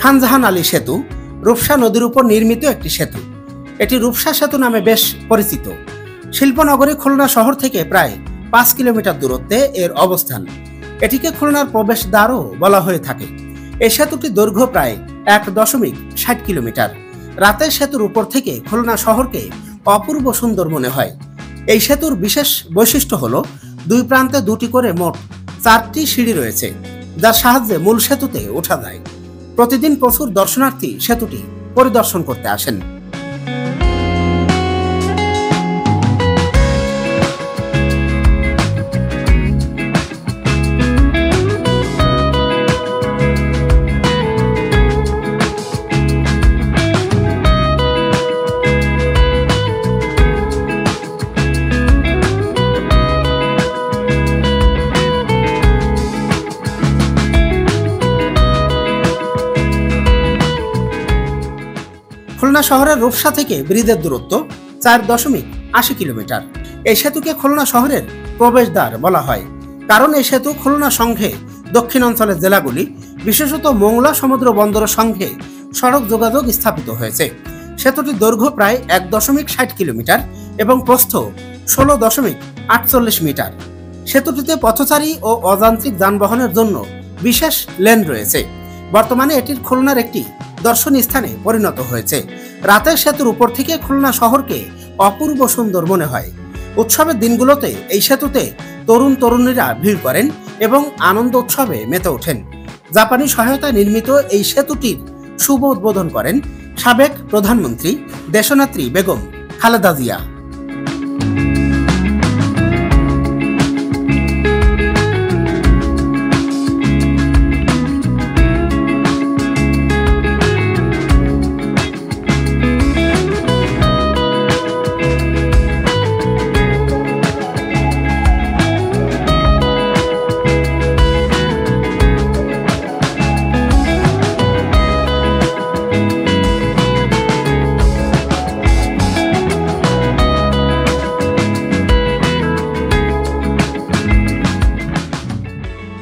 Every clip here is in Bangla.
খানজাহান আলী সেতু রূপসা নদীর উপর নির্মিত একটি সেতু। এটি রূপসা সেতু নামে বেশ পরিচিত। শিল্পনগরী খুলনা শহর থেকে প্রায় 5 কিলোমিটার দূরত্বে এর অবস্থান। এটিকে খুলনার প্রবেশদ্বারও বলা হয়ে থাকে। এই সেতুটির দৈর্ঘ্য প্রায় 1.60 কিলোমিটার। রাতে সেতুর উপর থেকে খুলনা শহরকে অপূর্ব সুন্দর মনে হয়। এই সেতুর বিশেষ বৈশিষ্ট্য হলো 2 প্রান্তে 2টি করে মোট 4টি সিঁড়ি রয়েছে, যার সাহায্যে মূল সেতুতে ওঠা যায়। প্রতিদিন প্রচুর দর্শনার্থী সেতুটি পরিদর্শন করতে আসেন। খুলনা শহরের রূপসা থেকে ব্রিজের দূরত্ব 4.80 কিলোমিটার। এই সেতুকে খুলনা শহরের প্রবেশদ্বার বলা হয়, কারণ এই সেতু খুলনা সংঘে দক্ষিণ অঞ্চলের জেলাগুলি বিশেষত মোংলা সমুদ্র বন্দরের সঙ্গে সড়ক যোগাযোগ স্থাপিত হয়েছে। সেতুটির দৈর্ঘ্য প্রায় 1.60 কিলোমিটার এবং প্রস্থ 16.48 মিটার। সেতুটিতে পথচারী ও অযান্ত্রিক যানবাহনের জন্য বিশেষ লেন রয়েছে। বর্তমানে এটির খুলনার একটি দর্শনীয় স্থানে পরিণত হয়েছে। রাতের সেতুর উপর থেকে খুলনা শহরকে অপূর্ব সুন্দর মনে হয়। উৎসবের দিনগুলোতে এই সেতুতে তরুণ তরুণীরা ভিড় করেন এবং আনন্দ উৎসবে মেতে ওঠেন। জাপানি সহায়তায় নির্মিত এই সেতুটির শুভ উদ্বোধন করেন সাবেক প্রধানমন্ত্রী দেশনেত্রী বেগম খালেদা জিয়া।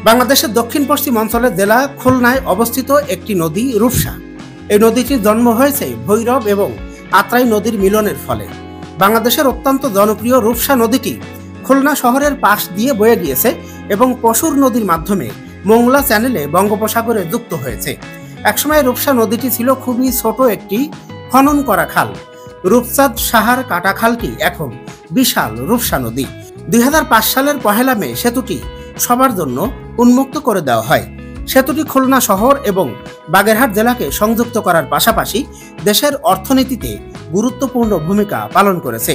বাংলাদেশের দক্ষিণ পশ্চিম অঞ্চলের জেলা খুলনায় অবস্থিত একটি নদী রূপসা। এই নদীটির জন্ম হয়েছে ভৈরব এবং আত্রাই নদীর মিলনের ফলে। বাংলাদেশের অত্যন্ত জনপ্রিয় রূপসা নদীটি খুলনা শহরের পাশ দিয়ে বয়ে গিয়েছে এবং পশুর নদীর মাধ্যমে মোংলা চ্যানেলে বঙ্গোপসাগরে যুক্ত হয়েছে। একসময় রূপসা নদীটি ছিল খুবই ছোট একটি খনন করা খাল। রূপচাঁদ সাহার কাটা খালটি এখন বিশাল রূপসা নদী। 2005 সালের 1 মে সেতুটি সবার জন্য উন্মুক্ত করে দেওয়া হয়। সেতুটি খুলনা শহর এবং বাগেরহাট জেলাকে সংযুক্ত করার পাশাপাশি দেশের অর্থনীতিতে গুরুত্বপূর্ণ ভূমিকা পালন করেছে।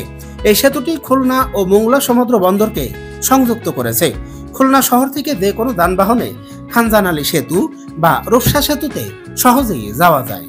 এই সেতুটি খুলনা ও মোংলা সমুদ্র বন্দরকে সংযুক্ত করেছে। খুলনা শহর থেকে যে কোনো যানবাহনে খানজাহান আলী সেতু বা রূপসা সেতুতে সহজেই যাওয়া যায়।